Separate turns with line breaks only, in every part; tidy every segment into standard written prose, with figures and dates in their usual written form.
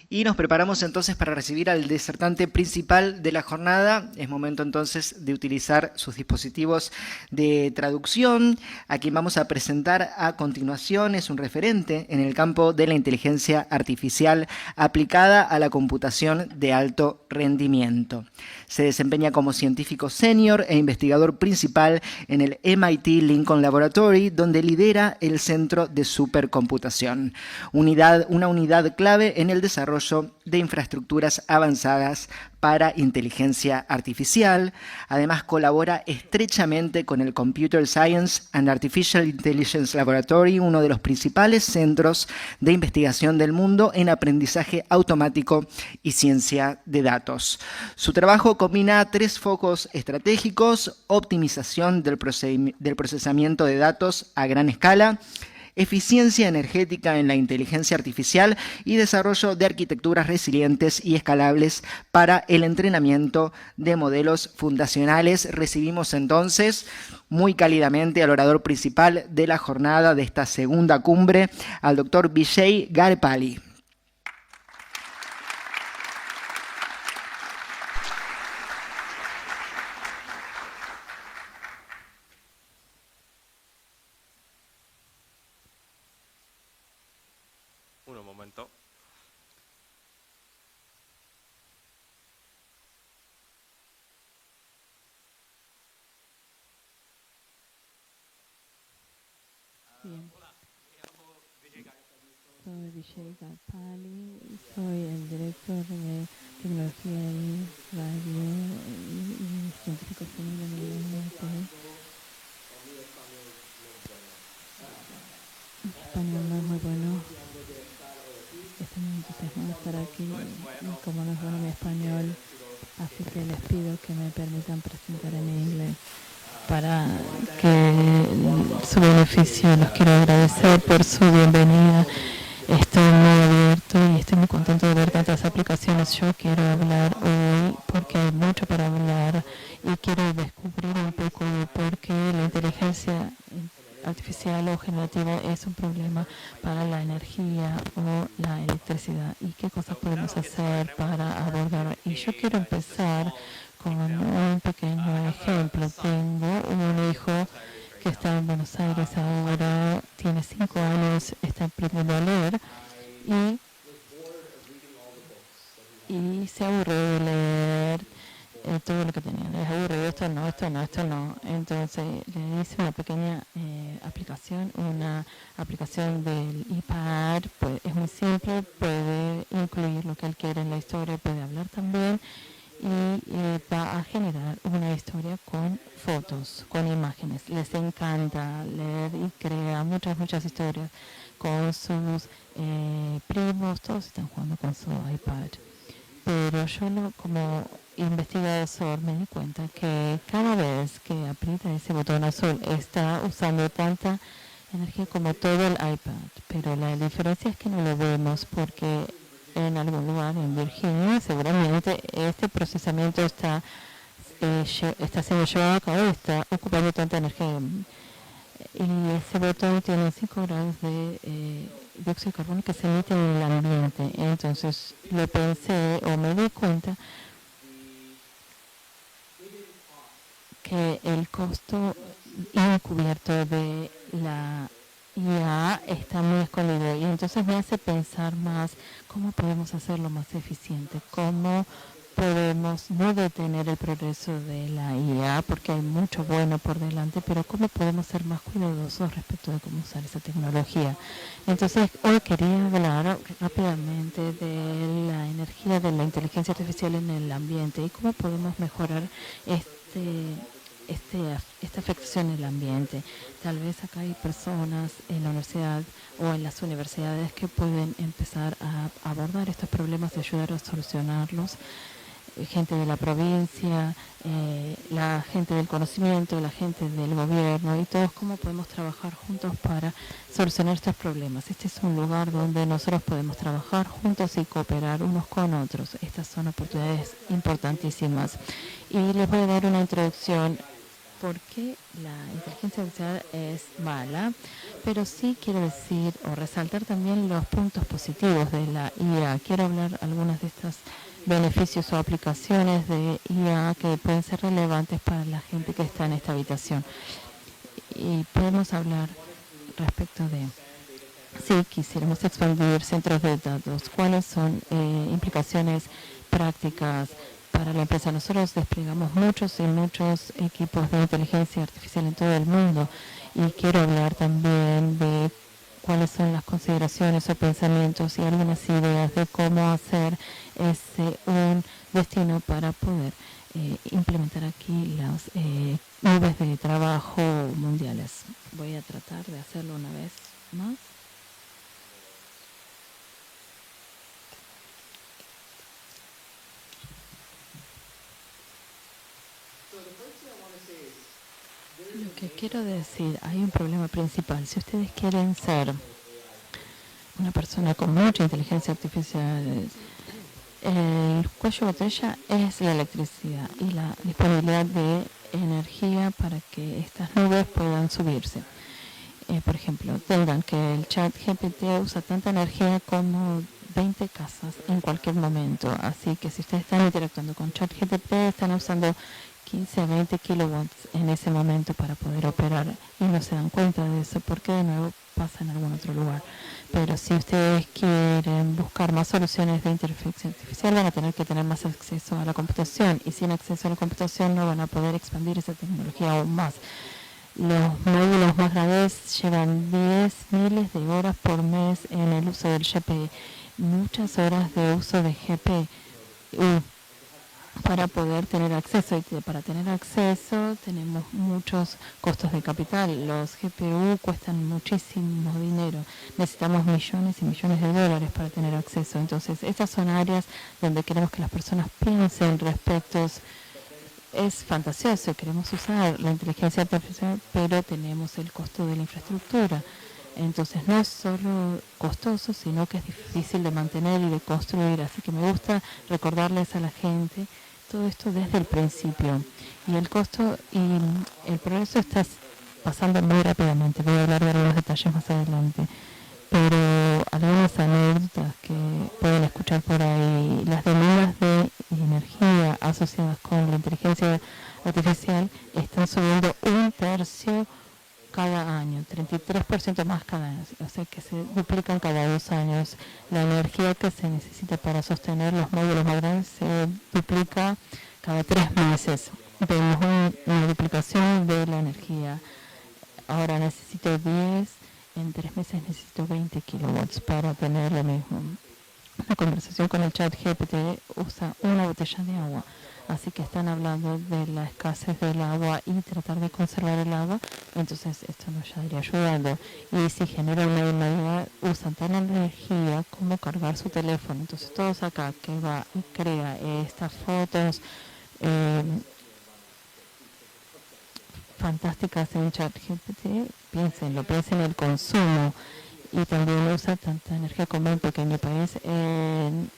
Y nos preparamos entonces para recibir al disertante principal de la jornada. Es momento entonces de utilizar sus dispositivos de traducción. A quien vamos a presentar a continuación es un referente en el campo de la inteligencia artificial aplicada a la computación de alto rendimiento. Se desempeña como científico senior e investigador principal en el MIT Lincoln Laboratory, donde lidera el Centro de Supercomputación, una unidad clave en el desarrollo de infraestructuras avanzadas para inteligencia artificial. Además, colabora estrechamente con el Computer Science and Artificial Intelligence Laboratory, uno de los principales centros de investigación del mundo en aprendizaje automático y ciencia de datos. Su trabajo combina tres focos estratégicos: optimización del procesamiento de datos a gran escala, eficiencia energética en la inteligencia artificial y desarrollo de arquitecturas resilientes y escalables para el entrenamiento de modelos fundacionales. Recibimos entonces muy cálidamente al orador principal de la jornada de esta segunda cumbre, al doctor Vijay Garipalli.
Un momento.
Bien. Soy Vijay Garipalli, soy el director de tecnología y radio y científico senior en el MIT. Mi español no es muy bueno. Estoy muy entusiasmada de estar aquí y como no es bueno mi español, así que les pido que me permitan presentar en inglés para que su beneficio. Los quiero agradecer por su bienvenida. Estoy muy abierto y estoy muy contento de ver tantas aplicaciones. Yo quiero hablar hoy porque hay mucho para hablar y quiero descubrir un poco de por qué la inteligencia artificial o generativa es un problema para la energía o la electricidad y qué cosas podemos hacer para abordar. Y yo quiero empezar con un pequeño ejemplo. Tengo un hijo que está en Buenos Aires ahora, tiene 5 años, está aprendiendo a leer y se aburre de leer todo lo que tenía. Es aburrido, esto no, esto no, esto no. Entonces le hice una pequeña una aplicación del iPad. Pues, es muy simple, puede incluir lo que él quiere en la historia, puede hablar también y va a generar una historia con fotos, con imágenes. Les encanta leer y crea muchas historias con sus primos, todos están jugando con su iPad. Pero yo como investigador me di cuenta que cada vez que aprieta ese botón azul está usando tanta energía como todo el iPad. Pero la diferencia es que no lo vemos porque en algún lugar en Virginia seguramente este procesamiento está siendo llevado a cabo y está ocupando tanta energía. Y ese botón tiene 5 grados de dióxido de carbono que se emite en el ambiente. Entonces lo pensé o me di cuenta que el costo encubierto de la IA está muy escondido y entonces me hace pensar más cómo podemos hacerlo más eficiente, cómo podemos no detener el progreso de la IA porque hay mucho bueno por delante, pero cómo podemos ser más cuidadosos respecto de cómo usar esa tecnología. Entonces hoy quería hablar rápidamente de la energía de la inteligencia artificial en el ambiente y cómo podemos mejorar esta afectación en el ambiente. Tal vez acá hay personas en la universidad o en las universidades que pueden empezar a abordar estos problemas y ayudar a solucionarlos. Gente de la provincia, la gente del conocimiento, la gente del gobierno y todos cómo podemos trabajar juntos para solucionar estos problemas. Este es un lugar donde nosotros podemos trabajar juntos y cooperar unos con otros. Estas son oportunidades importantísimas. Y les voy a dar una introducción por qué la inteligencia artificial es mala, pero sí quiero decir o resaltar también los puntos positivos de la IA. Quiero hablar algunas de estos beneficios o aplicaciones de IA que pueden ser relevantes para la gente que está en esta habitación. Y podemos hablar respecto de si quisiéramos expandir centros de datos, cuáles son implicaciones prácticas para la empresa. Nosotros desplegamos muchos y muchos equipos de inteligencia artificial en todo el mundo y quiero hablar también de cuáles son las consideraciones o pensamientos y algunas ideas de cómo hacer ese un destino para poder implementar aquí las nubes de trabajo mundiales. Voy a tratar de hacerlo una vez más. Lo que quiero decir, hay un problema principal. Si ustedes quieren ser una persona con mucha inteligencia artificial, el cuello de botella es la electricidad y la disponibilidad de energía para que estas nubes puedan subirse. Por ejemplo, tengan que el chat GPT usa tanta energía como 20 casas en cualquier momento. Así que si ustedes están interactuando con chat GPT, están usando 15 a 20 kilowatts en ese momento para poder operar y no se dan cuenta de eso porque de nuevo pasa en algún otro lugar. Pero si ustedes quieren buscar más soluciones de inteligencia artificial, van a tener que tener más acceso a la computación y sin acceso a la computación no van a poder expandir esa tecnología aún más. Los módulos más grandes llevan 10 miles de horas por mes en el uso del GPU, muchas horas de uso de GPU para poder tener acceso. Y para tener acceso tenemos muchos costos de capital. Los GPU cuestan muchísimo dinero. Necesitamos millones y millones de dólares para tener acceso. Entonces, estas son áreas donde queremos que las personas piensen respecto. Es fantasioso, queremos usar la inteligencia artificial, pero tenemos el costo de la infraestructura. Entonces no es solo costoso, sino que es difícil de mantener y de construir. Así que me gusta recordarles a la gente todo esto desde el principio. Y el costo y el progreso está pasando muy rápidamente. Voy a hablar de algunos detalles más adelante. Pero algunas anécdotas que pueden escuchar por ahí, las demandas de energía asociadas con la inteligencia artificial están subiendo 1/3 cada año, 33% más cada año, o sea que se duplican cada 2 años. La energía que se necesita para sostener los módulos más grandes se duplica cada 3 meses. Vemos una duplicación de la energía. Ahora necesito 10. En 3 meses necesito 20 kilowatts para tener lo mismo. La conversación con el chat GPT usa una botella de agua. Así que están hablando de la escasez del agua y tratar de conservar el agua. Entonces esto nos ya iría ayudando. Y si genera una demanda, usan tan energía como cargar su teléfono. Entonces todos acá que va y crea estas fotos fantásticas en ChatGPT, piensen en el consumo y también usa tanta energía como un pequeño país. En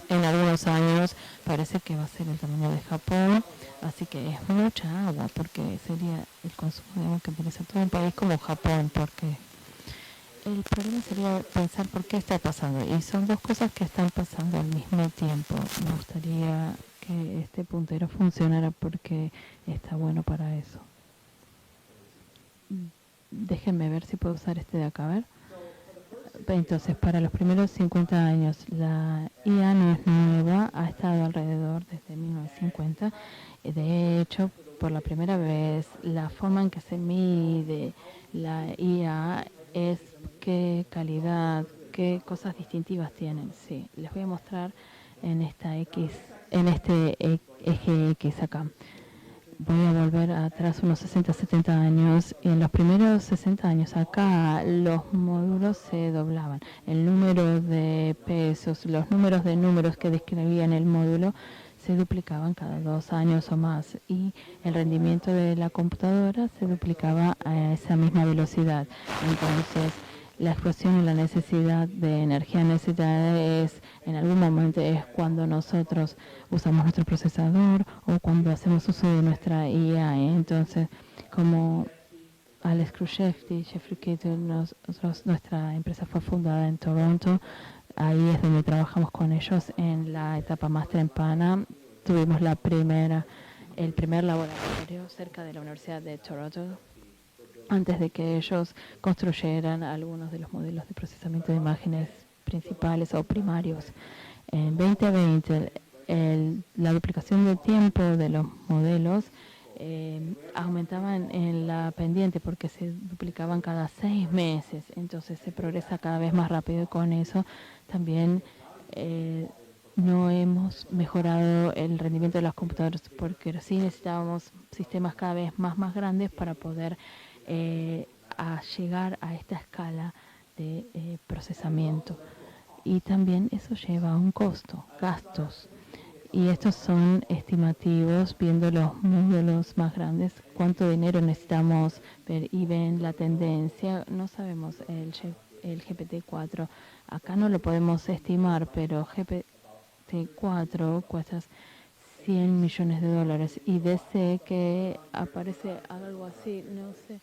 algunos años parece que va a ser el tamaño de Japón, así que es mucha agua porque sería el consumo de agua que interesa a todo un país como Japón, porque el problema sería pensar por qué está pasando y son dos cosas que están pasando al mismo tiempo. Me gustaría que este puntero funcionara porque está bueno para eso. Déjenme ver si puedo usar este de acá, a ver. Entonces, para los primeros 50 años, la IA no es nueva, ha estado alrededor desde 1950. De hecho, por la primera vez, la forma en que se mide la IA es qué calidad, qué cosas distintivas tienen. Sí, les voy a mostrar en esta en este eje X acá. Voy a volver atrás unos 60, 70 años. Y en los primeros 60 años acá los módulos se doblaban. El número de pesos, los números de números que describían el módulo se duplicaban cada 2 años o más. Y el rendimiento de la computadora se duplicaba a esa misma velocidad. Entonces la explosión y la necesidad de energía necesaria en algún momento es cuando nosotros usamos nuestro procesador o cuando hacemos uso de nuestra IA. Entonces, como Alex Khrushchev y Jeffrey Kittle, nuestra empresa fue fundada en Toronto. Ahí es donde trabajamos con ellos en la etapa más temprana. Tuvimos el primer laboratorio cerca de la Universidad de Toronto, antes de que ellos construyeran algunos de los modelos de procesamiento de imágenes principales o primarios. En 2020, la duplicación de tiempo de los modelos aumentaban en la pendiente porque se duplicaban cada 6 meses, entonces se progresa cada vez más rápido y con eso también no hemos mejorado el rendimiento de las computadoras porque sí necesitábamos sistemas cada vez más grandes para poder llegar a esta escala de procesamiento. Y también eso lleva a un costo, gastos. Y estos son estimativos, viendo los módulos más grandes, cuánto dinero necesitamos ver y ven la tendencia. No sabemos el GPT-4. Acá no lo podemos estimar, pero GPT-4 cuesta $100 millones. Y desde que aparece algo así, no sé.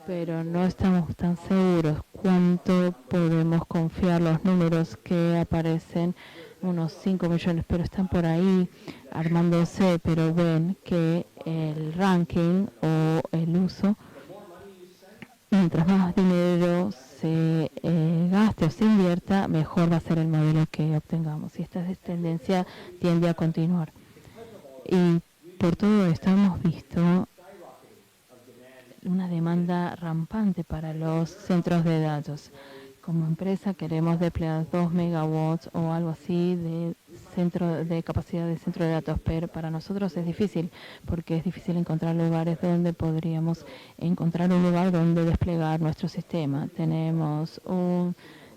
Pero no estamos tan seguros cuánto podemos confiar los números que aparecen, unos 5 millones, pero están por ahí armándose, pero ven que el ranking o el uso, mientras más dinero se gaste o se invierta, mejor va a ser el modelo que obtengamos. Y esta tendencia tiende a continuar. Y por todo esto hemos visto una demanda rampante para los centros de datos. Como empresa queremos desplegar 2 megawatts o algo así de capacidad de centro de datos, pero para nosotros es difícil porque es difícil encontrar lugares donde podríamos encontrar un lugar donde desplegar nuestro sistema. Tenemos un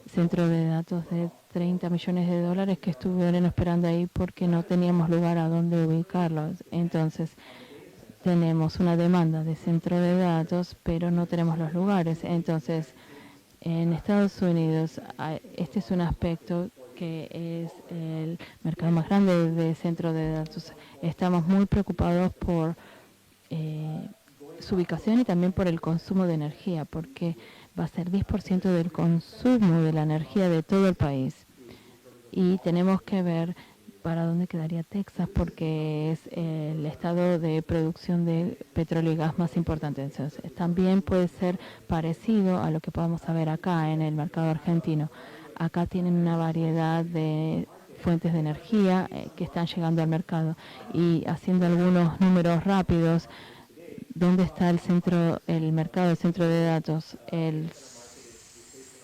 centro de datos de $30 millones que estuvieron esperando ahí porque no teníamos lugar a donde ubicarlos. Entonces, tenemos una demanda de centro de datos, pero no tenemos los lugares. Entonces, en Estados Unidos, este es un aspecto que es el mercado más grande de centro de datos. Estamos muy preocupados por su ubicación y también por el consumo de energía, porque va a ser 10% del consumo de la energía de todo el país. Y tenemos que ver para dónde quedaría Texas, porque es el estado de producción de petróleo y gas más importante. Entonces, también puede ser parecido a lo que podamos ver acá en el mercado argentino. Acá tienen una variedad de fuentes de energía que están llegando al mercado. Y haciendo algunos números rápidos, ¿dónde está el mercado del centro de datos? El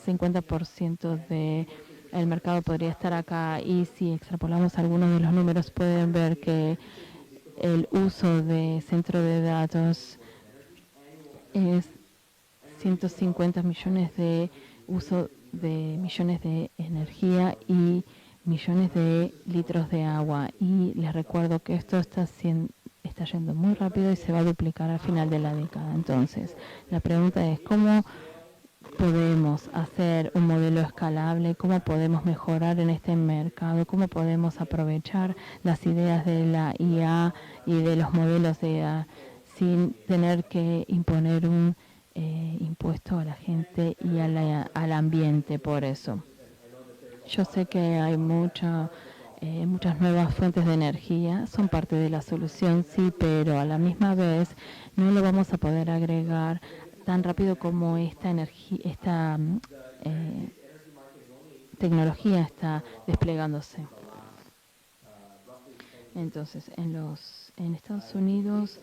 50% del mercado podría estar acá, y si extrapolamos algunos de los números pueden ver que el uso de centro de datos es 150 millones de uso de millones de energía y millones de litros de agua. Y les recuerdo que esto está yendo muy rápido y se va a duplicar al final de la década. Entonces, la pregunta es ¿cómo podemos hacer un modelo escalable? ¿Cómo podemos mejorar en este mercado? ¿Cómo podemos aprovechar las ideas de la IA y de los modelos de IA sin tener que imponer un impuesto a la gente y al ambiente por eso? Yo sé que hay muchas nuevas fuentes de energía, son parte de la solución, sí, pero a la misma vez no lo vamos a poder agregar tan rápido como esta tecnología está desplegándose. Entonces, en Estados Unidos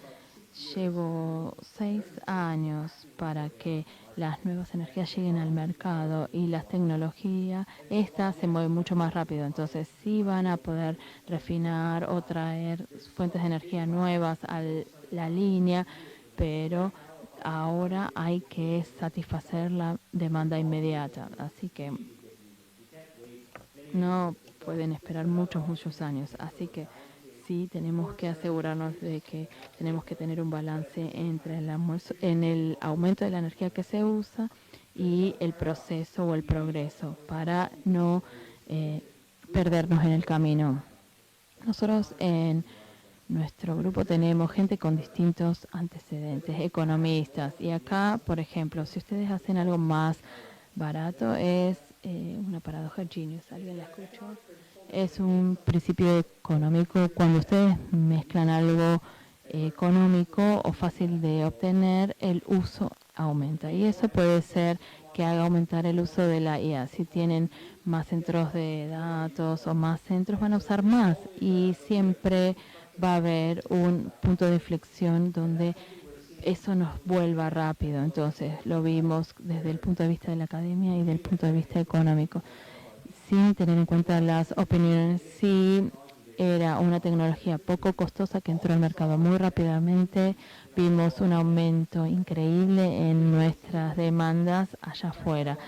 llevo 6 años para que las nuevas energías lleguen al mercado, y las tecnologías, estas se mueven mucho más rápido. Entonces, sí van a poder refinar o traer fuentes de energía nuevas a la línea, pero ahora hay que satisfacer la demanda inmediata. Así que no pueden esperar muchos años. Así que sí tenemos que asegurarnos de que tenemos que tener un balance entre el aumento de la energía que se usa y el proceso o el progreso para no perdernos en el camino. Nosotros en nuestro grupo tenemos gente con distintos antecedentes, economistas, y acá, por ejemplo, si ustedes hacen algo más barato, es una paradoja Genius, ¿alguien la escuchó? Es un principio económico cuando ustedes mezclan algo económico o fácil de obtener, el uso aumenta. Y eso puede ser que haga aumentar el uso de la IA. Si tienen más centros de datos o más centros, van a usar más. Y siempre va a haber un punto de inflexión donde eso nos vuelva rápido. Entonces lo vimos desde el punto de vista de la academia y del punto de vista económico, sin tener en cuenta las opiniones. Sí, era una tecnología poco costosa que entró al mercado muy rápidamente. Vimos un aumento increíble en nuestras demandas allá afuera.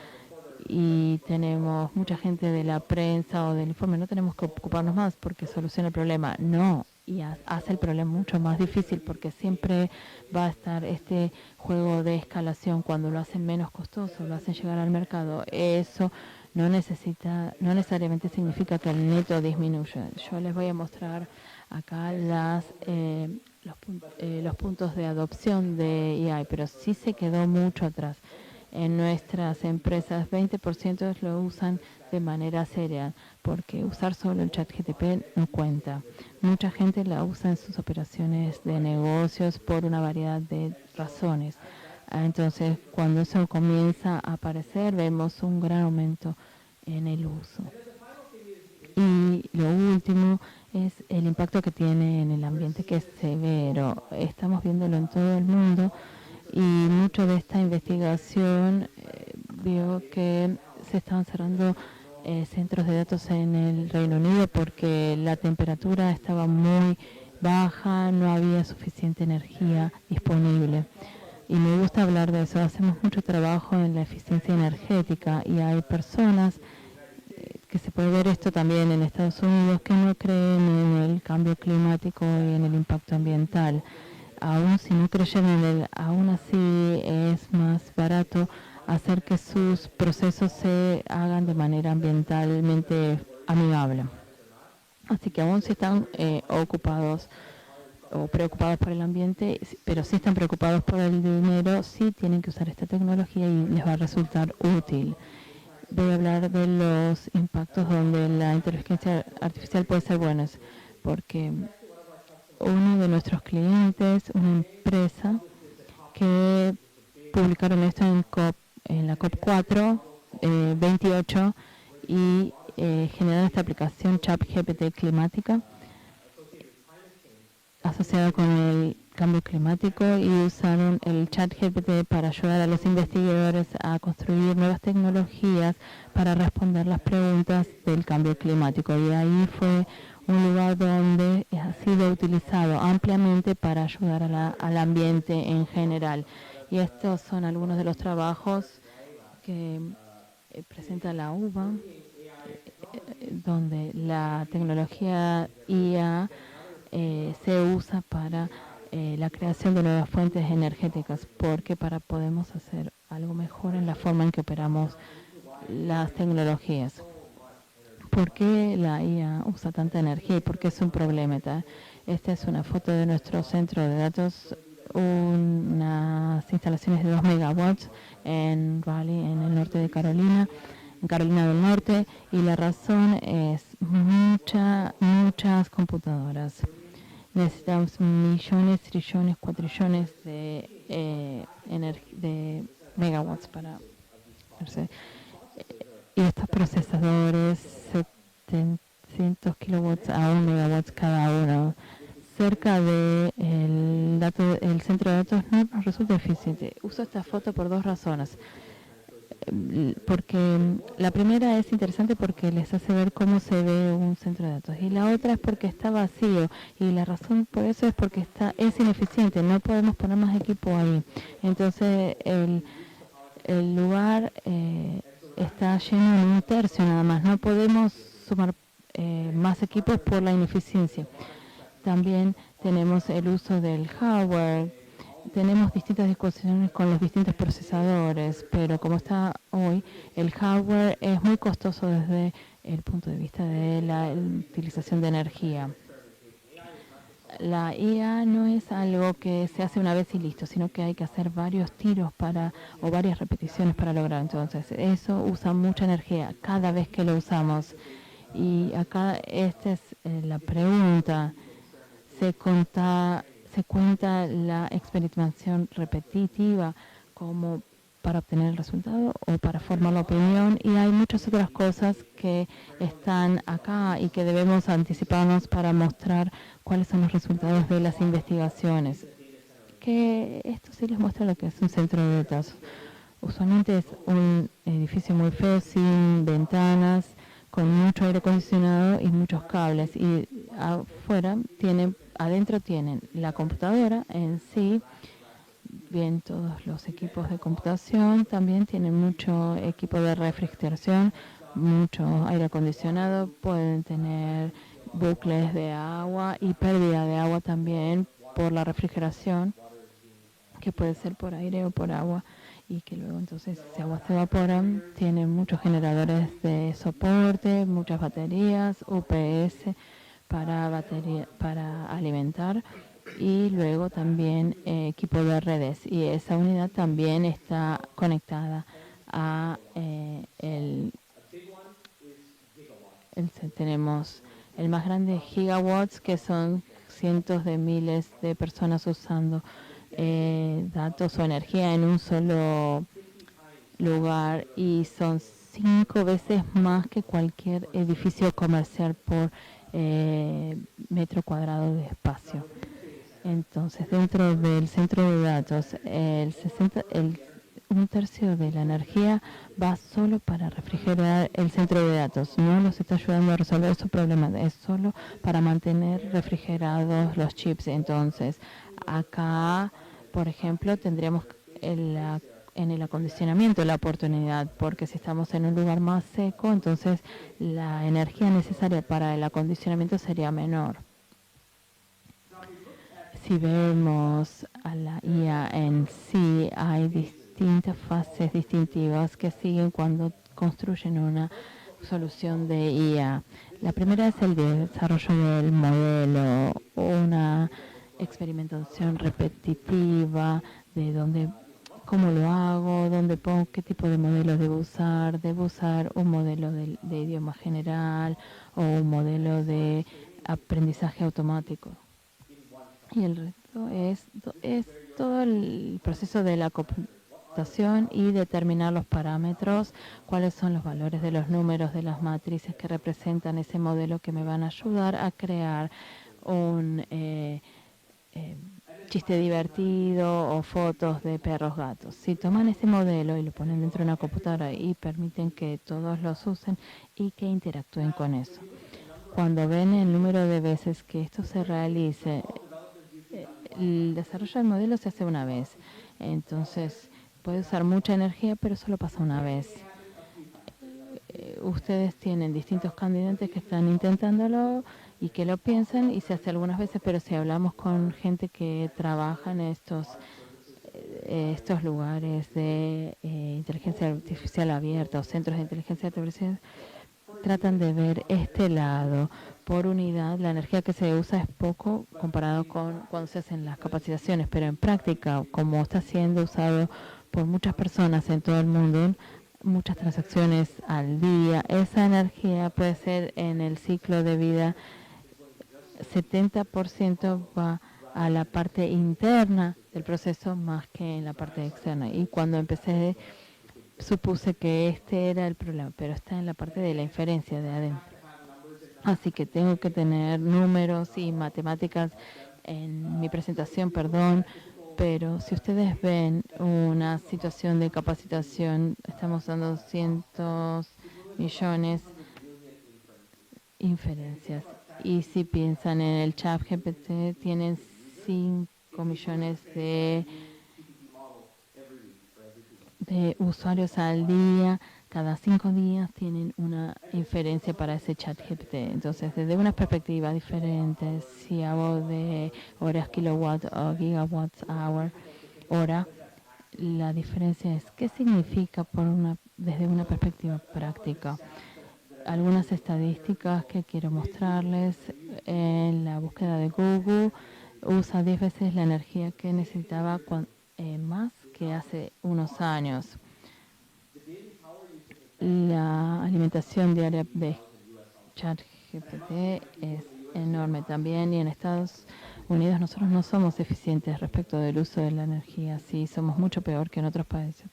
Y tenemos mucha gente de la prensa o del informe, no tenemos que ocuparnos más porque soluciona el problema. No, y hace el problema mucho más difícil porque siempre va a estar este juego de escalación. Cuando lo hacen menos costoso, lo hacen llegar al mercado, eso no necesariamente significa que el neto disminuya. Yo les voy a mostrar acá los puntos de adopción de AI, pero sí se quedó mucho atrás. En nuestras empresas 20% lo usan de manera seria, porque usar solo el ChatGPT no cuenta. Mucha gente la usa en sus operaciones de negocios por una variedad de razones. Entonces, cuando eso comienza a aparecer, vemos un gran aumento en el uso. Y lo último es el impacto que tiene en el ambiente, que es severo. Estamos viéndolo en todo el mundo y mucho de esta investigación vio que se estaban cerrando centros de datos en el Reino Unido porque la temperatura estaba muy baja, no había suficiente energía disponible. Y me gusta hablar de eso. Hacemos mucho trabajo en la eficiencia energética y hay personas que se puede ver esto también en Estados Unidos, que no creen en el cambio climático y en el impacto ambiental. Aún si no creyeron en él, aún así es más barato hacer que sus procesos se hagan de manera ambientalmente amigable. Así que aún si están ocupados o preocupados por el ambiente, pero si están preocupados por el dinero, sí tienen que usar esta tecnología y les va a resultar útil. Voy a hablar de los impactos donde la inteligencia artificial puede ser buena, porque uno de nuestros clientes, una empresa que publicaron esto en la COP4 28 y generaron esta aplicación ChatGPT climática asociada con el cambio climático y usaron el ChatGPT para ayudar a los investigadores a construir nuevas tecnologías para responder las preguntas del cambio climático. Y ahí fue un lugar donde ha sido utilizado ampliamente para ayudar al ambiente en general. Y estos son algunos de los trabajos que presenta la UBA, donde la tecnología IA se usa para la creación de nuevas fuentes energéticas, porque podemos hacer algo mejor en la forma en que operamos las tecnologías. ¿Por qué la IA usa tanta energía y por qué es un problema? Esta es una foto de nuestro centro de datos, unas instalaciones de 2 megawatts en Raleigh, en el norte de Carolina, en Carolina del Norte, y la razón es muchas computadoras. Necesitamos millones, trillones, cuatrillones de megawatts para hacerse. Y estos procesadores, 700 kilowatts a 1 megawatts cada uno, cerca del el centro de datos no nos resulta eficiente. Uso esta foto por dos razones. Porque la primera es interesante porque les hace ver cómo se ve un centro de datos, y la otra es porque está vacío, y la razón por eso es porque es ineficiente, no podemos poner más equipo ahí. Entonces el lugar está lleno en un tercio nada más, no podemos sumar más equipos por la ineficiencia. También tenemos el uso del hardware tenemos distintas discusiones con los distintos procesadores, pero como está hoy, el hardware es muy costoso desde el punto de vista de la utilización de energía. La IA no es algo que se hace una vez y listo, sino que hay que hacer varios tiros o varias repeticiones para lograr. Entonces, eso usa mucha energía cada vez que lo usamos. Y acá esta es la pregunta. Se cuenta la experimentación repetitiva como para obtener el resultado o para formar la opinión, y hay muchas otras cosas que están acá y que debemos anticiparnos para mostrar cuáles son los resultados de las investigaciones. Que esto sí les muestra lo que es un centro de datos. Usualmente es un edificio muy feo, sin ventanas, con mucho aire acondicionado y muchos cables. Y adentro tienen la computadora en sí, bien todos los equipos de computación, también tienen mucho equipo de refrigeración, mucho aire acondicionado, pueden tener bucles de agua y pérdida de agua también por la refrigeración, que puede ser por aire o por agua, y que luego entonces ese agua se evapora. Tienen muchos generadores de soporte, muchas baterías, UPS para alimentar, y luego también equipo de redes, y esa unidad también está conectada a tenemos el más grande, gigawatts, que son cientos de miles de personas usando datos o energía en un solo lugar, y son 5 veces más que cualquier edificio comercial por metro cuadrado de espacio. Entonces, dentro del centro de datos, un tercio de la energía va solo para refrigerar el centro de datos. No nos está ayudando a resolver su problema, es solo para mantener refrigerados los chips. Entonces, acá, por ejemplo, tendríamos en el acondicionamiento la oportunidad, porque si estamos en un lugar más seco, entonces la energía necesaria para el acondicionamiento sería menor. Si vemos a la IA en sí, hay distintas fases distintivas que siguen cuando construyen una solución de IA. La primera es el desarrollo del modelo, una experimentación repetitiva de cómo lo hago, dónde pongo, qué tipo de modelo debo usar. Debo usar un modelo de idioma general o un modelo de aprendizaje automático. Y el resto es todo el proceso de la computación y determinar los parámetros, cuáles son los valores de los números de las matrices que representan ese modelo, que me van a ayudar a crear un chiste divertido o fotos de perros, gatos. Si toman ese modelo y lo ponen dentro de una computadora y permiten que todos los usen y que interactúen con eso. Cuando ven el número de veces que esto se realice, el desarrollo del modelo se hace una vez. Entonces, puede usar mucha energía, pero solo pasa una vez. Ustedes tienen distintos candidatos que están intentándolo y que lo piensan, y se hace algunas veces, pero si hablamos con gente que trabaja en estos lugares de inteligencia artificial abierta o centros de inteligencia artificial, tratan de ver este lado. Por unidad, la energía que se usa es poco comparado con cuando se hacen las capacitaciones, pero en práctica, como está siendo usado por muchas personas en todo el mundo, muchas transacciones al día, esa energía puede ser en el ciclo de vida 70% va a la parte interna del proceso más que en la parte externa. Y cuando empecé supuse que este era el problema, pero está en la parte de la inferencia de adentro. Así que tengo que tener números y matemáticas en mi presentación, pero si ustedes ven una situación de capacitación, estamos dando cientos millones inferencias. Y si piensan en el chat GPT, tienen 5 millones de usuarios al día. Cada 5 días tienen una inferencia para ese chat GPT. Entonces, desde una perspectiva diferente, si hablo de horas, kilowatts o gigawatts hour, hora. La diferencia es qué significa desde una perspectiva práctica. Algunas estadísticas que quiero mostrarles. En la búsqueda de Google usa 10 veces la energía que necesitaba más que hace unos años. La alimentación diaria de ChatGPT es enorme también, y en Estados Unidos nosotros no somos eficientes respecto del uso de la energía. Sí, somos mucho peor que en otros países.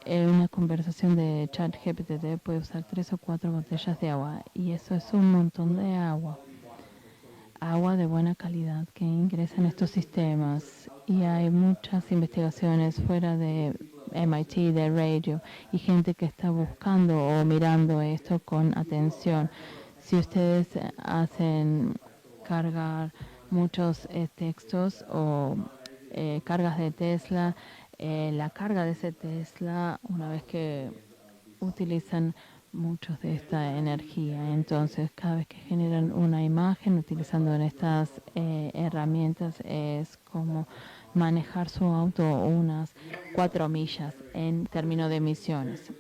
Una conversación de ChatGPT puede usar 3 o 4 botellas de agua, y eso es un montón de agua. Agua de buena calidad que ingresa en estos sistemas. Y hay muchas investigaciones fuera de MIT, de radio, y gente que está buscando o mirando esto con atención. Si ustedes hacen cargar muchos textos o cargas de Tesla, la carga de ese Tesla, una vez que utilizan muchos de esta energía, entonces cada vez que generan una imagen utilizando en estas herramientas, es como manejar su auto unas 4 millas en términos de emisiones.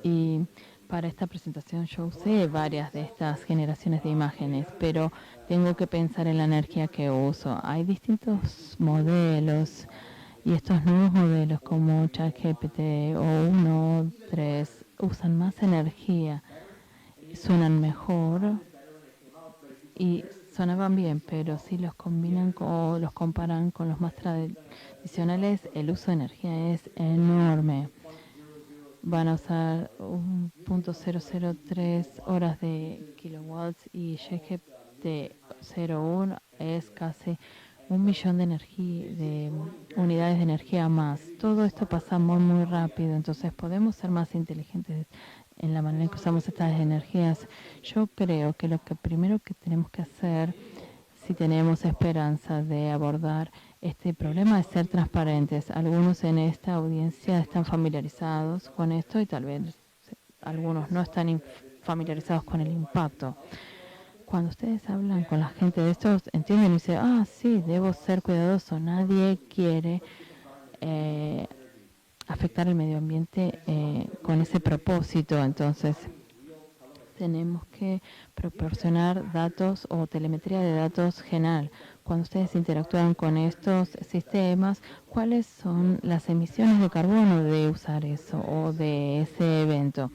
Y para esta presentación yo usé varias de estas generaciones de imágenes, pero tengo que pensar en la energía que uso. Hay distintos modelos, y estos nuevos modelos como ChatGPT o 1, 3 usan más energía, suenan mejor y sonaban bien, pero si los combinan o los comparan con los más tradicionales, el uso de energía es enorme. Van a usar 1.003 horas de kilowatts, y ChatGPT 01 es casi 1.000.000 de unidades de energía más. Todo esto pasa muy rápido, entonces podemos ser más inteligentes en la manera en que usamos estas energías. Yo creo que lo primero que tenemos que hacer, si tenemos esperanza de abordar este problema, es ser transparentes. Algunos en esta audiencia están familiarizados con esto, y tal vez algunos no están familiarizados con el impacto. Cuando ustedes hablan con la gente de esto, entienden y dicen, sí, debo ser cuidadoso. Nadie quiere afectar el medio ambiente con ese propósito. Entonces, tenemos que proporcionar datos o telemetría de datos general. Cuando ustedes interactúan con estos sistemas, ¿cuáles son las emisiones de carbono de usar eso o de ese evento?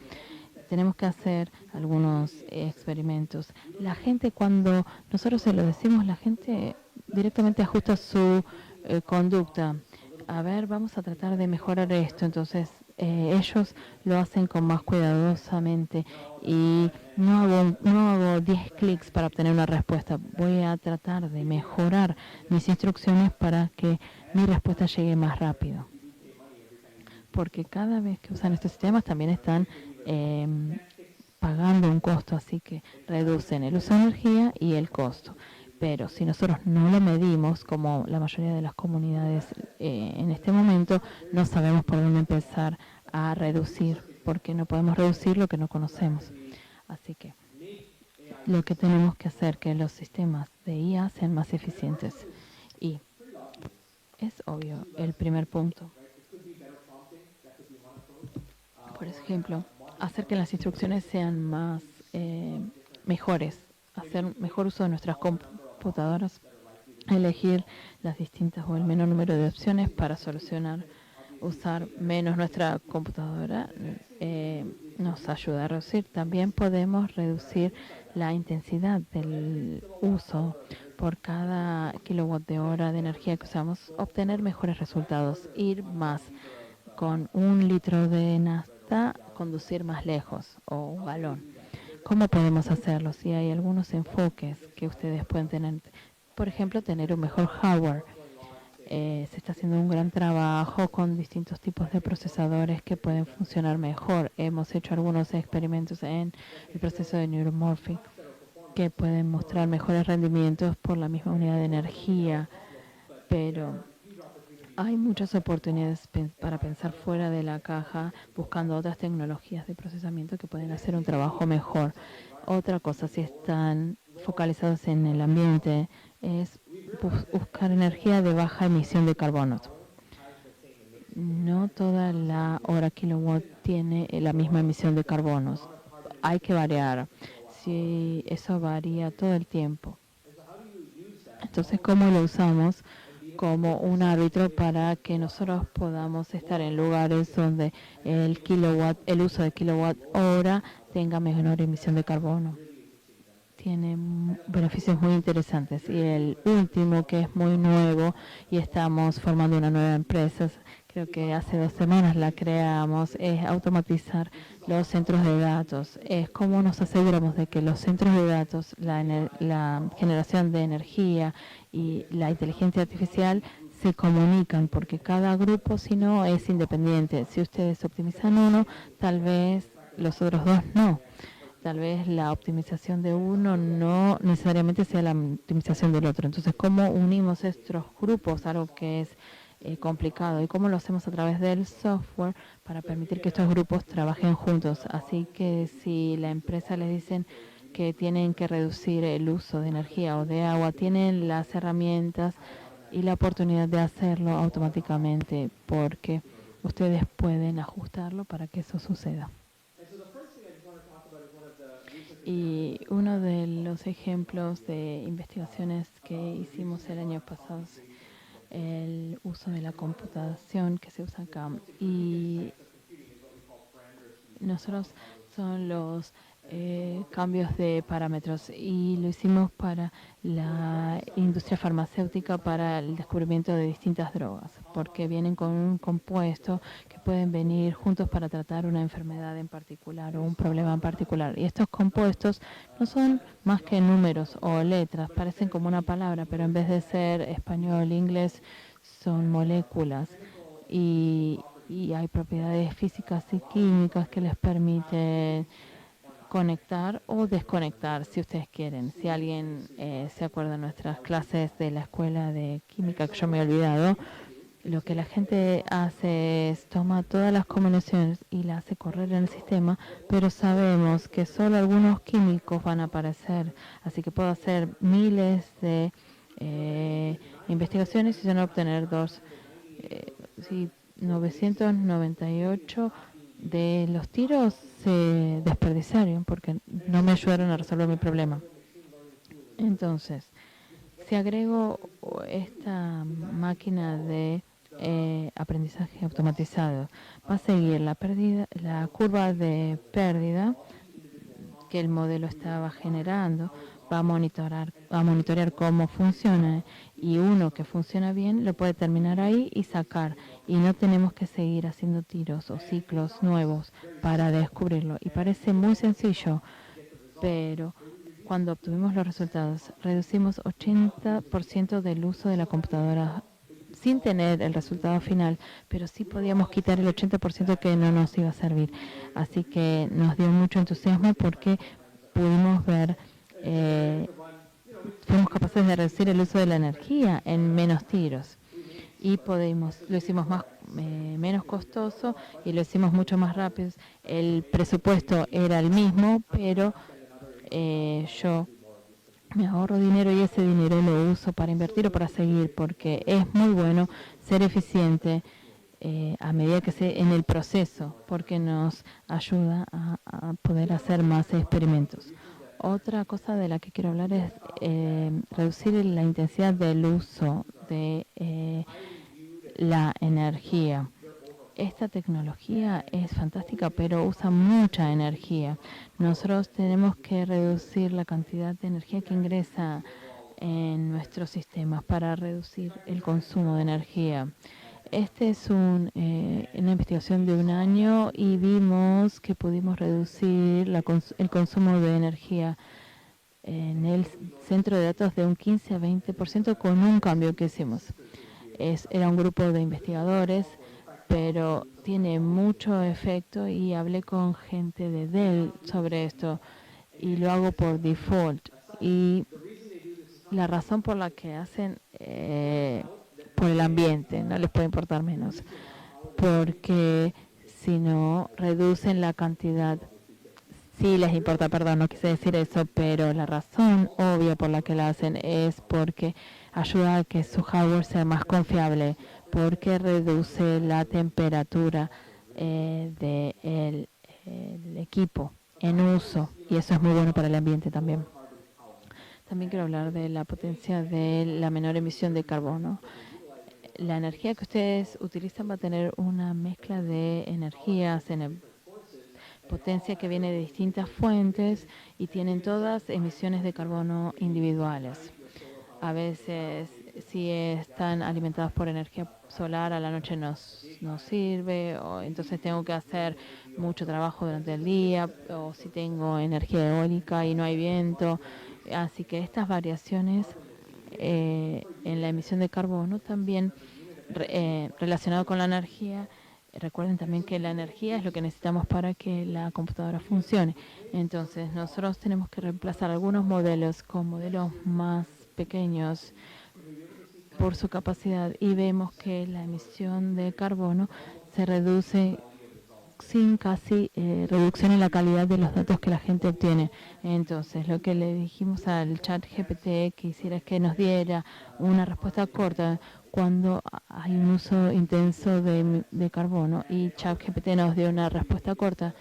Tenemos que hacer algunos experimentos. La gente, cuando nosotros se lo decimos, la gente directamente ajusta su conducta. A ver, vamos a tratar de mejorar esto. Entonces, ellos lo hacen con más cuidadosamente, y no hago 10 clics para obtener una respuesta. Voy a tratar de mejorar mis instrucciones para que mi respuesta llegue más rápido. Porque cada vez que usan estos sistemas también están pagando un costo, así que reducen el uso de energía y el costo. Pero si nosotros no lo medimos, como la mayoría de las comunidades en este momento, no sabemos por dónde empezar a reducir, porque no podemos reducir lo que no conocemos. Así que lo que tenemos que hacer es que los sistemas de IA sean más eficientes. Y es obvio el primer punto. Por ejemplo, hacer que las instrucciones sean más mejores, hacer mejor uso de nuestras computadoras, elegir las distintas o el menor número de opciones para solucionar, usar menos nuestra computadora, nos ayuda a reducir. También podemos reducir la intensidad del uso por cada kilowatt de hora de energía que usamos, obtener mejores resultados, ir más con 1 litro de nafta, conducir más lejos, o un galón. ¿Cómo podemos hacerlo? Si hay algunos enfoques que ustedes pueden tener, por ejemplo, tener un mejor hardware. Se está haciendo un gran trabajo con distintos tipos de procesadores que pueden funcionar mejor. Hemos hecho algunos experimentos en el proceso de neuromorphic que pueden mostrar mejores rendimientos por la misma unidad de energía, pero hay muchas oportunidades para pensar fuera de la caja, buscando otras tecnologías de procesamiento que pueden hacer un trabajo mejor. Otra cosa, si están focalizados en el ambiente es buscar energía de baja emisión de carbono. No toda la hora kilowatt tiene la misma emisión de carbonos. Hay que variar. Si eso varía todo el tiempo. Entonces, ¿cómo lo usamos? Como un árbitro para que nosotros podamos estar en lugares donde el uso de kilowatt hora tenga menor emisión de carbono. Tiene beneficios muy interesantes. Y el último, que es muy nuevo, y estamos formando una nueva empresa, creo que hace 2 semanas la creamos, es automatizar los centros de datos. Es cómo nos aseguramos de que los centros de datos, la generación de energía y la inteligencia artificial se comunican, porque cada grupo, si no, es independiente. Si ustedes optimizan uno, tal vez los otros dos no. Tal vez la optimización de uno no necesariamente sea la optimización del otro. Entonces, ¿cómo unimos estos grupos? Algo que es complicado. ¿Y cómo lo hacemos a través del software para permitir que estos grupos trabajen juntos? Así que si la empresa les dicen que tienen que reducir el uso de energía o de agua, tienen las herramientas y la oportunidad de hacerlo automáticamente, porque ustedes pueden ajustarlo para que eso suceda. Y uno de los ejemplos de investigaciones que hicimos el año pasado es el uso de la computación que se usa acá. Y nosotros son los cambios de parámetros, y lo hicimos para la industria farmacéutica para el descubrimiento de distintas drogas, porque vienen con un compuesto que pueden venir juntos para tratar una enfermedad en particular o un problema en particular. Y estos compuestos no son más que números o letras, parecen como una palabra, pero en vez de ser español, inglés, son moléculas. Y hay propiedades físicas y químicas que les permiten conectar o desconectar, si ustedes quieren. Si alguien se acuerda de nuestras clases de la escuela de química, que yo me he olvidado, lo que la gente hace es toma todas las combinaciones y las hace correr en el sistema, pero sabemos que solo algunos químicos van a aparecer, así que puedo hacer miles de investigaciones y van a obtener dos. Si 998 de los tiros se desperdiciaron porque no me ayudaron a resolver mi problema. Entonces, si agrego esta máquina de aprendizaje automatizado, va a seguir la curva de pérdida que el modelo estaba generando, va a monitorear cómo funciona, y uno que funciona bien lo puede terminar ahí y sacar, y no tenemos que seguir haciendo tiros o ciclos nuevos para descubrirlo. Y parece muy sencillo, pero cuando obtuvimos los resultados, reducimos 80% del uso de la computadora sin tener el resultado final, pero sí podíamos quitar el 80% que no nos iba a servir. Así que nos dio mucho entusiasmo porque pudimos ver, fuimos capaces de reducir el uso de la energía en menos tiros. Y lo hicimos menos costoso y lo hicimos mucho más rápido. El presupuesto era el mismo, pero yo me ahorro dinero y ese dinero lo uso para invertir o para seguir, porque es muy bueno ser eficiente a medida que en el proceso, porque nos ayuda a poder hacer más experimentos. Otra cosa de la que quiero hablar es reducir la intensidad del uso de la energía. Esta tecnología es fantástica, pero usa mucha energía. Nosotros tenemos que reducir la cantidad de energía que ingresa en nuestros sistemas para reducir el consumo de energía. Este es una investigación de 1 año y vimos que pudimos reducir el consumo de energía en el centro de datos de un 15 a 20% con un cambio que hicimos. Era un grupo de investigadores, pero tiene mucho efecto, y hablé con gente de Dell sobre esto y lo hago por default. Y la razón por la que hacen, por el ambiente, no les puede importar menos, porque si no reducen la cantidad, sí les importa, perdón, no quise decir eso, pero la razón obvia por la que la hacen es porque ayuda a que su hardware sea más confiable, porque reduce la temperatura del equipo en uso, y eso es muy bueno para el ambiente también. También quiero hablar de la potencia de la menor emisión de carbono. La energía que ustedes utilizan va a tener una mezcla de energías, potencia que viene de distintas fuentes y tienen todas emisiones de carbono individuales. A veces, si están alimentadas por energía solar, a la noche nos sirve, o entonces tengo que hacer mucho trabajo durante el día, o si tengo energía eólica y no hay viento. Así que estas variaciones en la emisión de carbono también relacionado con la energía. Recuerden también que la energía es lo que necesitamos para que la computadora funcione. Entonces, nosotros tenemos que reemplazar algunos modelos con modelos más pequeños por su capacidad y vemos que la emisión de carbono se reduce sin casi reducción en la calidad de los datos que la gente obtiene. Entonces, lo que le dijimos al chat GPT que hiciera es que nos diera una respuesta corta cuando hay un uso intenso de carbono, y chat GPT nos dio una respuesta corta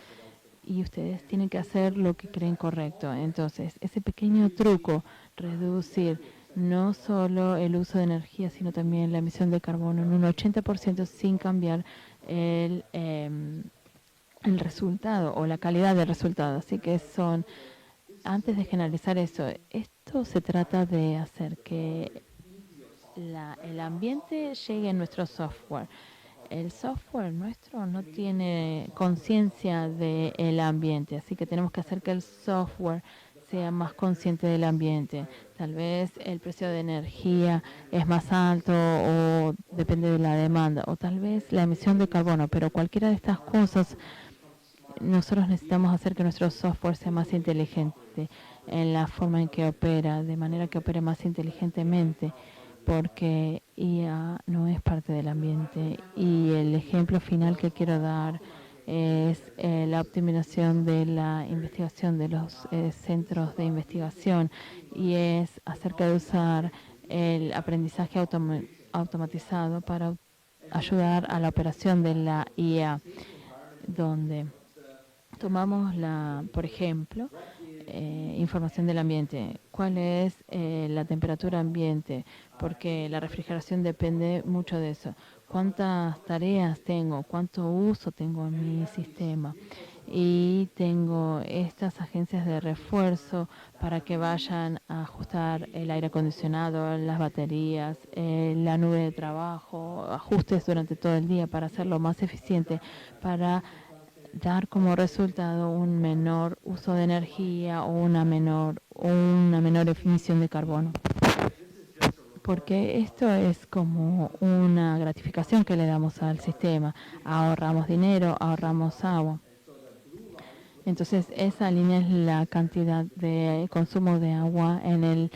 y ustedes tienen que hacer lo que creen correcto. Entonces, ese pequeño truco, reducir no solo el uso de energía, sino también la emisión de carbono en un 80% sin cambiar el resultado o la calidad del resultado. Así que antes de generalizar eso, esto se trata de hacer que el ambiente llegue en nuestro software. El software nuestro no tiene conciencia del ambiente, así que tenemos que hacer que el software sea más consciente del ambiente. Tal vez el precio de energía es más alto o depende de la demanda, o tal vez la emisión de carbono, pero cualquiera de estas cosas nosotros necesitamos hacer que nuestro software sea más inteligente en la forma en que opera, de manera que opere más inteligentemente, porque IA no es parte del ambiente. Y el ejemplo final que quiero dar es la optimización de la investigación de los centros de investigación, y es acerca de usar el aprendizaje automatizado para ayudar a la operación de la IA, donde tomamos por ejemplo, información del ambiente. ¿Cuál es la temperatura ambiente? Porque la refrigeración depende mucho de eso. ¿Cuántas tareas tengo? ¿Cuánto uso tengo en mi sistema? Y tengo estas agencias de refuerzo para que vayan a ajustar el aire acondicionado, las baterías, la nube de trabajo, ajustes durante todo el día para hacerlo más eficiente, para dar como resultado un menor uso de energía o una menor emisión de carbono. Porque esto es como una gratificación que le damos al sistema. Ahorramos dinero, ahorramos agua. Entonces, esa línea es la cantidad de consumo de agua en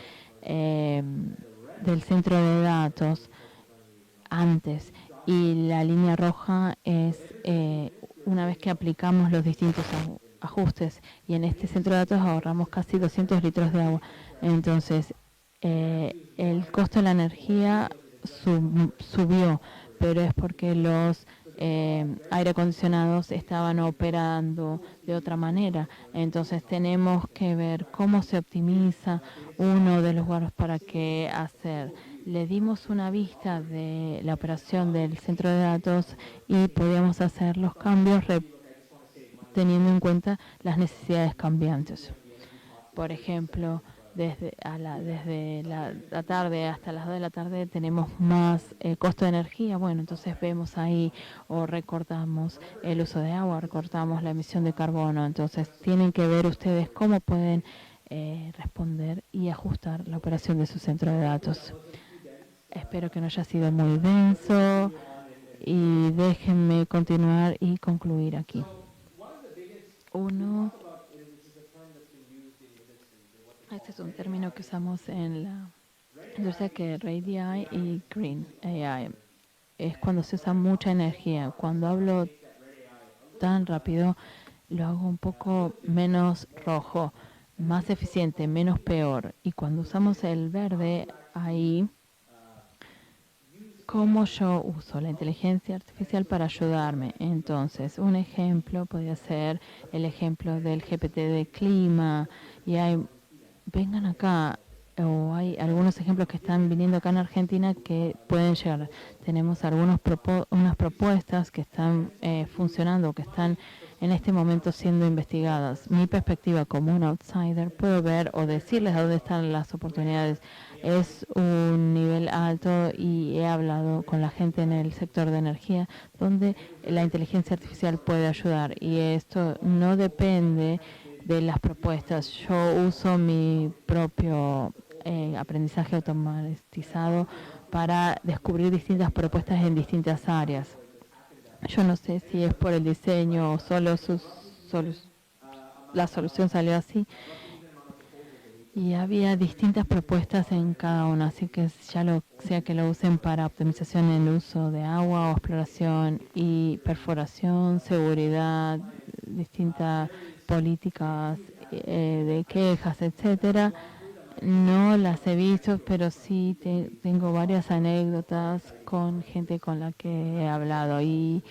del centro de datos antes. Y la línea roja es una vez que aplicamos los distintos ajustes. Y en este centro de datos ahorramos casi 200 litros de agua. Entonces, el costo de la energía subió, pero es porque los aire acondicionados estaban operando de otra manera. Entonces tenemos que ver cómo se optimiza uno de los lugares para qué hacer. Le dimos una vista de la operación del centro de datos y podíamos hacer los cambios teniendo en cuenta las necesidades cambiantes. Por ejemplo, desde la tarde hasta las 2 de la tarde tenemos más costo de energía. Bueno, entonces vemos ahí, o recortamos el uso de agua, recortamos la emisión de carbono. Entonces tienen que ver ustedes cómo pueden responder y ajustar la operación de su centro de datos. Espero que no haya sido muy denso y déjenme continuar y concluir aquí. Este es un término que usamos en la industria, que Red AI y Green AI. Es cuando se usa mucha energía. Cuando hablo tan rápido, lo hago un poco menos rojo, más eficiente, menos peor. Y cuando usamos el verde, ahí, ¿cómo yo uso la inteligencia artificial para ayudarme? Entonces, un ejemplo podría ser el ejemplo del GPT de clima. Y vengan acá, o hay algunos ejemplos que están viniendo acá en Argentina que pueden llegar. Tenemos unas propuestas que están funcionando, que están en este momento siendo investigadas. Mi perspectiva como un outsider, puedo ver o decirles a dónde están las oportunidades. Es un nivel alto y he hablado con la gente en el sector de energía donde la inteligencia artificial puede ayudar, y esto no depende de las propuestas. Yo uso mi propio aprendizaje automatizado para descubrir distintas propuestas en distintas áreas. Yo no sé si es por el diseño o solo la solución salió así. Y había distintas propuestas en cada una, así que sea que lo usen para optimización en el uso de agua o exploración y perforación, seguridad, distintas políticas de quejas, etcétera. No las he visto, pero sí tengo varias anécdotas con gente con la que he hablado, y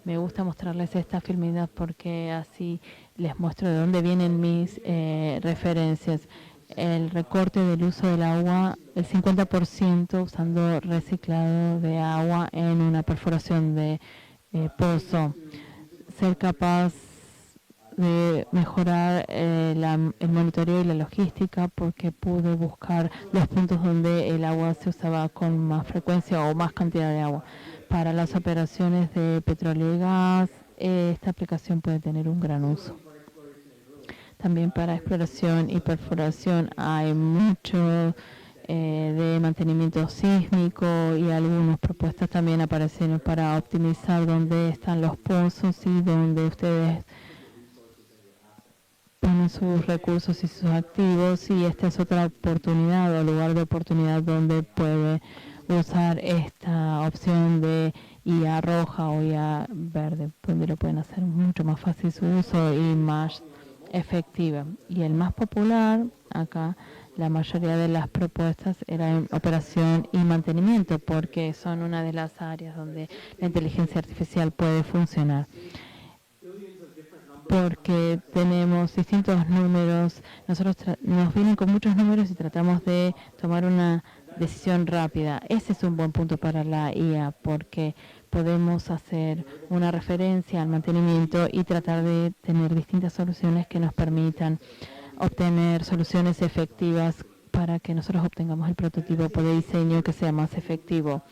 me gusta mostrarles esta filmidad porque así les muestro de dónde vienen mis referencias. El recorte del uso del agua, el 50% usando reciclado de agua en una perforación de pozo. Ser capaz de mejorar el monitoreo y la logística, porque pude buscar los puntos donde el agua se usaba con más frecuencia o más cantidad de agua. Para las operaciones de petróleo y gas, esta aplicación puede tener un gran uso. También para exploración y perforación hay mucho de mantenimiento sísmico, y algunas propuestas también aparecen para optimizar dónde están los pozos y dónde ustedes ponen sus recursos y sus activos, y esta es otra oportunidad o lugar de oportunidad donde puede usar esta opción de IA roja o IA verde, donde lo pueden hacer mucho más fácil su uso y más efectiva. Y el más popular acá, la mayoría de las propuestas eran operación y mantenimiento, porque son una de las áreas donde la inteligencia artificial puede funcionar, porque tenemos distintos números. Nosotros nos vienen con muchos números y tratamos de tomar una decisión rápida. Ese es un buen punto para la IA, porque podemos hacer una referencia al mantenimiento y tratar de tener distintas soluciones que nos permitan obtener soluciones efectivas para que nosotros obtengamos el prototipo de diseño que sea más efectivo.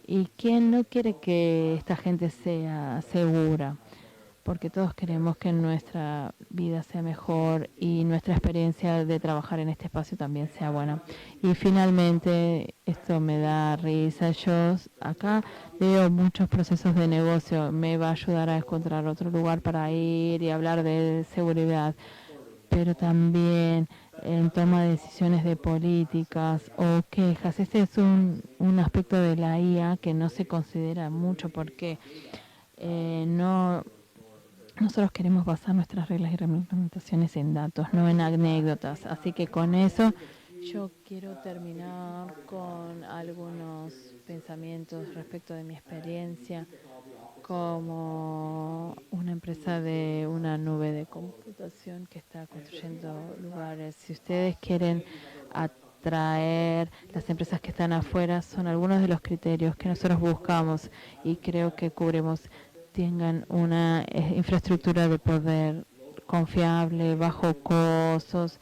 ¿Y quién no quiere que esta gente sea segura? Porque todos queremos que nuestra vida sea mejor y nuestra experiencia de trabajar en este espacio también sea buena. Y finalmente, esto me da risa. Yo acá veo muchos procesos de negocio. Me va a ayudar a encontrar otro lugar para ir y hablar de seguridad, pero también en toma de decisiones de políticas o quejas. Este es un aspecto de la IA que no se considera mucho, porque no... Nosotros queremos basar nuestras reglas y reglamentaciones en datos, no en anécdotas. Así que con eso yo quiero terminar con algunos pensamientos respecto de mi experiencia como una empresa de una nube de computación que está construyendo lugares. Si ustedes quieren atraer las empresas que están afuera, son algunos de los criterios que nosotros buscamos, y creo que cubrimos tengan una infraestructura de poder confiable, bajo costos,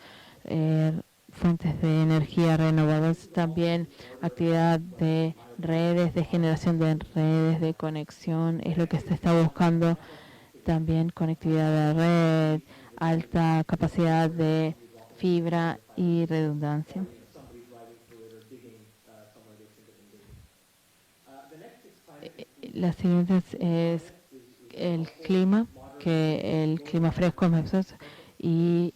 fuentes de energía renovables, también actividad de redes, de generación de redes, de conexión, es lo que se está buscando. También conectividad de red, alta capacidad de fibra y redundancia. La siguiente es el clima, que el clima fresco y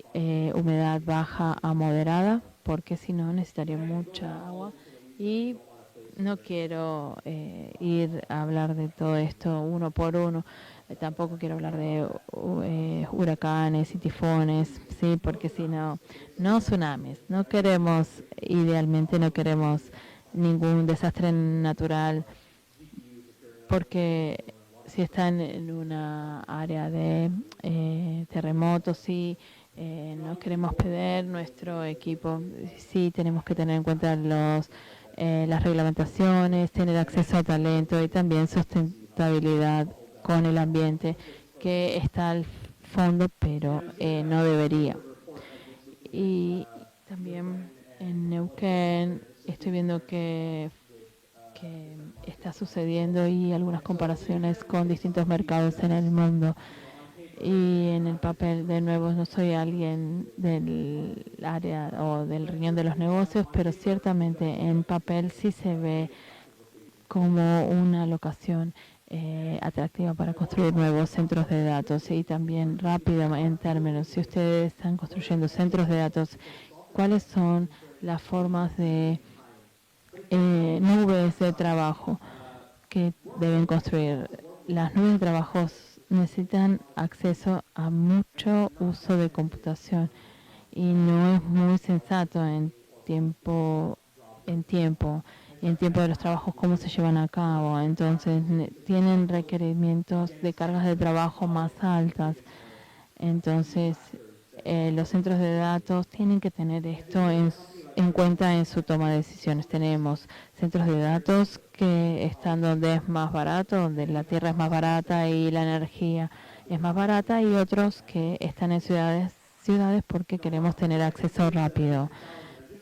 humedad baja a moderada, porque si no necesitaría mucha agua. Y no quiero ir a hablar de todo esto uno por uno. Tampoco quiero hablar de huracanes y tifones, sí, porque si no, no tsunamis. No queremos, idealmente no queremos ningún desastre natural, porque si están en una área de terremotos, sí, no queremos perder nuestro equipo, sí tenemos que tener en cuenta las reglamentaciones, tener acceso a talento y también sustentabilidad con el ambiente que está al fondo, pero no debería. Y también en Neuquén estoy viendo que está sucediendo y algunas comparaciones con distintos mercados en el mundo. Y en el papel, de nuevo, no soy alguien del área o del riñón de los negocios, pero ciertamente en papel sí se ve como una locación atractiva para construir nuevos centros de datos y también rápido en términos, si ustedes están construyendo centros de datos, ¿cuáles son las formas de nubes de trabajo que deben construir? Las nubes de trabajo necesitan acceso a mucho uso de computación y no es muy sensato en tiempo de los trabajos cómo se llevan a cabo. Entonces tienen requerimientos de cargas de trabajo más altas. Entonces los centros de datos tienen que tener esto en cuenta en su toma de decisiones. Tenemos centros de datos que están donde es más barato, donde la tierra es más barata y la energía es más barata, y otros que están en ciudades porque queremos tener acceso rápido.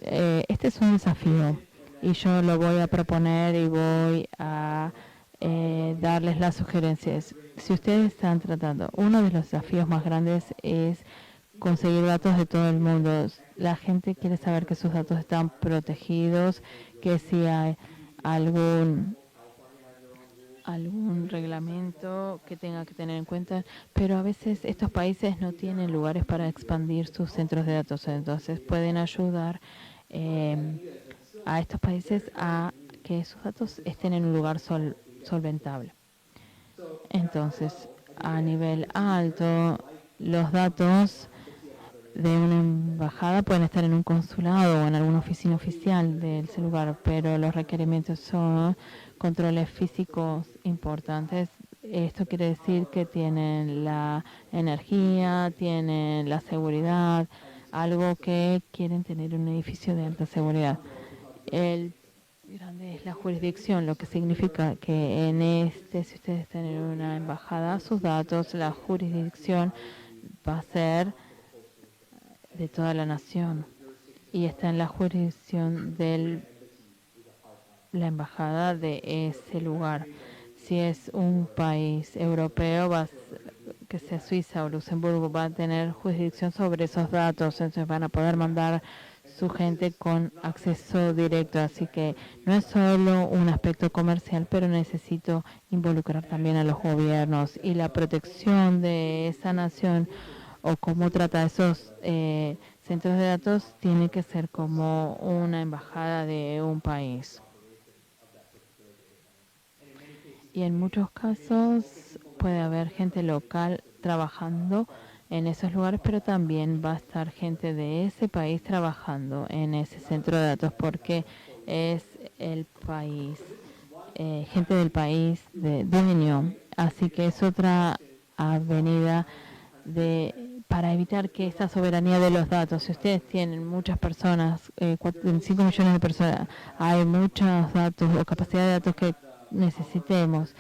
Este es un desafío y yo lo voy a proponer y voy a darles las sugerencias. Si ustedes están tratando, uno de los desafíos más grandes es conseguir datos de todo el mundo. La gente quiere saber que sus datos están protegidos, que si hay algún reglamento que tenga que tener en cuenta, pero a veces estos países no tienen lugares para expandir sus centros de datos, entonces pueden ayudar a estos países a que sus datos estén en un lugar solventable. Entonces, a nivel alto, los datos de una embajada pueden estar en un consulado o en alguna oficina oficial de ese lugar, pero los requerimientos son controles físicos importantes. Esto quiere decir que tienen la energía, tienen la seguridad, algo que quieren tener en un edificio de alta seguridad. El grande es la jurisdicción, lo que significa que si ustedes tienen una embajada, sus datos, la jurisdicción va a ser de toda la nación y está en la jurisdicción de la embajada de ese lugar. Si es un país europeo, que sea Suiza o Luxemburgo, va a tener jurisdicción sobre esos datos, entonces van a poder mandar su gente con acceso directo. Así que no es solo un aspecto comercial, pero necesito involucrar también a los gobiernos y la protección de esa nación o cómo trata esos centros de datos tiene que ser como una embajada de un país. Y en muchos casos puede haber gente local trabajando en esos lugares, pero también va a estar gente de ese país trabajando en ese centro de datos porque es el país, gente del país dueño. Así que es otra avenida para evitar que esta soberanía de los datos, si ustedes tienen muchas personas, 5 millones de personas, hay muchos datos o capacidad de datos que necesitemos,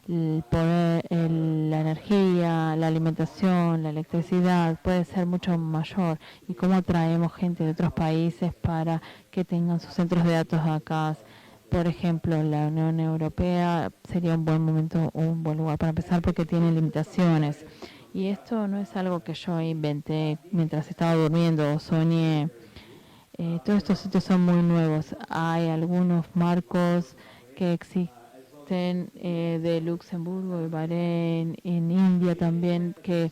el poder, la energía, la alimentación, la electricidad puede ser mucho mayor. Y cómo traemos gente de otros países para que tengan sus centros de datos acá. Por ejemplo, la Unión Europea sería un buen momento, un buen lugar para empezar porque tiene limitaciones. Y esto no es algo que yo inventé mientras estaba durmiendo o soñé. Todos estos sitios son muy nuevos. Hay algunos marcos que existen de Luxemburgo y Bahrein, en India también, que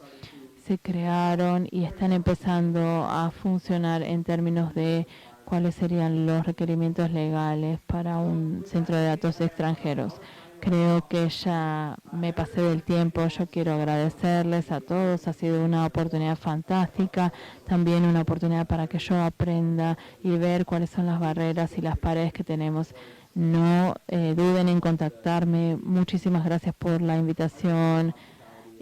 se crearon y están empezando a funcionar en términos de cuáles serían los requerimientos legales para un centro de datos extranjeros. Creo que ya me pasé del tiempo. Yo quiero agradecerles a todos. Ha sido una oportunidad fantástica, también una oportunidad para que yo aprenda y ver cuáles son las barreras y las paredes que tenemos. No duden en contactarme. Muchísimas gracias por la invitación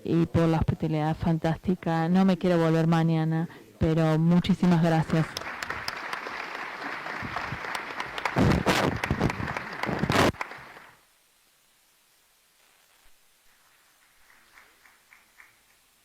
y por la hospitalidad fantástica. No me quiero volver mañana, pero muchísimas gracias.